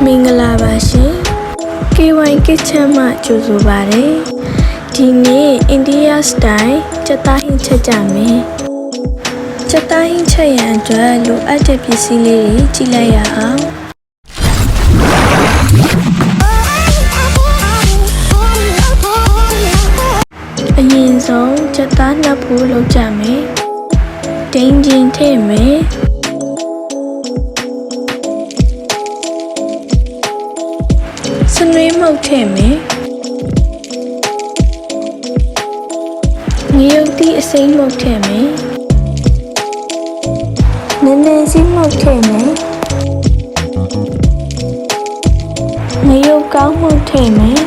မင်္ဂလာပါရှင် KY Kitchen မှကြိုဆိုပါရစေဒီနေ့အိန္ဒိယစတိုင်ကြက်သားဟင်းချက်ကြမယ်ကြက်သားဟင်းချက်ရန်အတွက်လိုအပ်တဲ့ပစ္စည်းလေးတွေကြည့်လိုက်ရအောင်အရင်ဆုံးကြက်သားနှပ်ဖို့လုပ်ကြမယ်ဒိန်းချင်းထည့်မယ်စနွေးမုတ်ထည့်မယ်ငရုတ်သီးအစိမ်းမုတ်ထည့်မယ်နည်းနည်းစီးမုတ်ထည့်မယ်ငရုတ်ကောင်းမုတ်ထည့်မယ်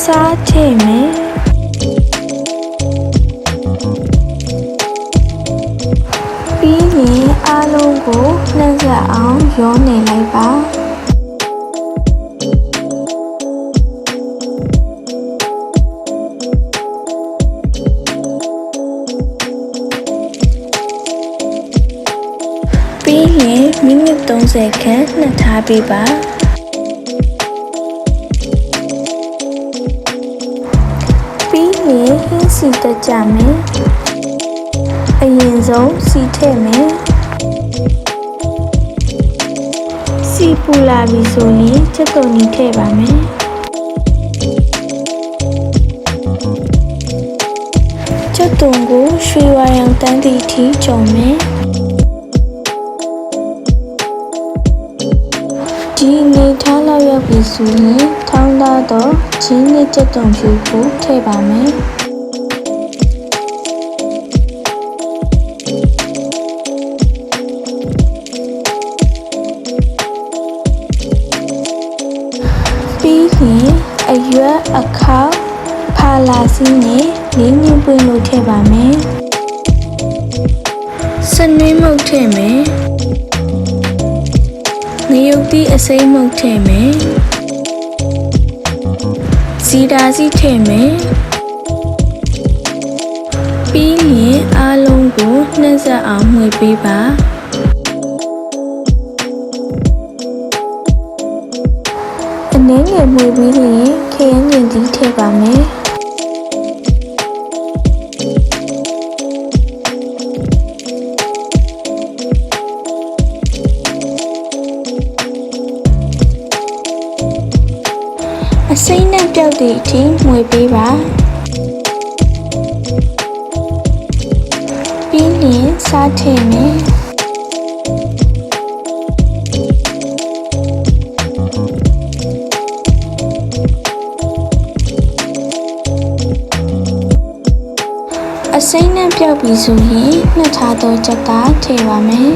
စားထည့်မယ်ပြီးရင်အားလုံးကိုနှံ့စပ်အောင်ရောနေလိုက်ပါပြီးရင်မိနစ်30ခန့်နှက်ထားပေးပါပြီးရင်ဟင်းစီတက်ကြမယ်အရင်ဆုံးစီထည့်မယ်စီပူလာပြီဆိုရင်ချက်တုံကြီးထည့်ပါမယ်ချက်တုံကိုရွှေဝါရောင်တန်းသည့်အထိကြုံမယ်ဒီအနေထားလောက်ရောက်ပြီဆိုရင်ထောင်းသားတော့ချင်းနဲ့ချက်တုံဖြူကိုထည့်ပါမယ်ပြီးရင်အရွက်အခါဖာလာစီနဲ့လေးညှပ်ပွင့်လို့ထည့်ပါမယ်စနွေးမုတ်ထည့်မယ်ငရုတ်သီးအစိမ်းမုတ်ထည့်မယ်ဇီတာစီထည့်မယ်ပြီးရင်အားလုံးကိုနှံ့စပ်အောင်မှွေပေးပါအနည်းငယ်မှွေပြီးရင်ခရမ်းညင်သီးထည့်ပါမယ်အစိမ်းနဲ့ပြောက်သည့်အထိမှွေပေးပါပြီးရင်စားထည့်မယ်အစိမ်းနဲ့ပြောက်ပြီဆိုရင်နှက်ထားသောကြက်သားထည့်ပါမယ်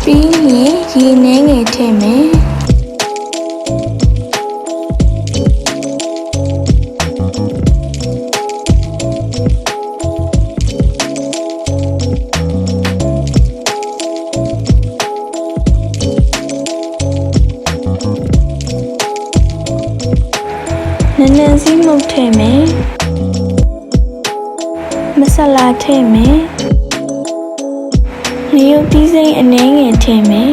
ပြီးရင်ရေနည်းငယ်ထည့်မယ်နည်းနည်းစီးမုတ်ထည့်မယ်မဆလာထည့်မယ်ငရုတ်သီးစိမ်းအနည်းငယ်ထည့်မယ်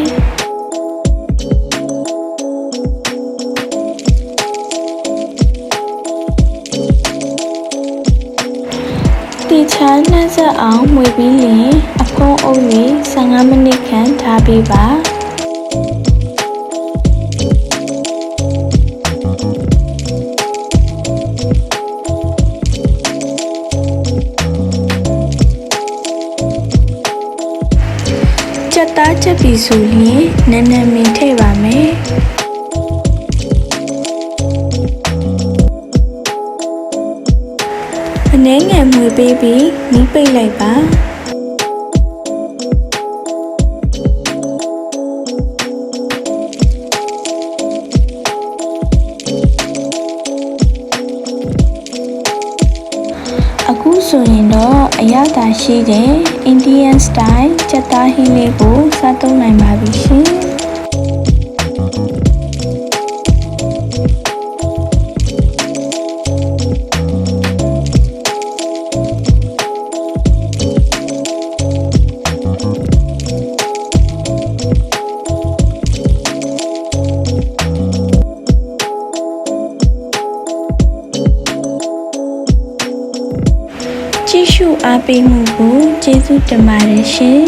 တီချာနှံ့စပ်အောင်မှွေပြီးရင်အဖုံးအုပ်၍15မိနစ်ခန့်ထားပေးပါကြက်သားချက်ပြီဆိုရင်နည်းနည်းမင်းထည့်ပါမယ်အနည်းငယ်မှွေပေးပြီးမီးပိတ်လိုက်ပါအခုဆိုရင်တော့အရသာရှိတဲ့ Indian style ကြက်သားဟင်းလေးကိုစားသုံးနိုင်ပါပြီရှင် အားပေးမှုကိုကျေးဇူးတင်ပါတယ်ရှင်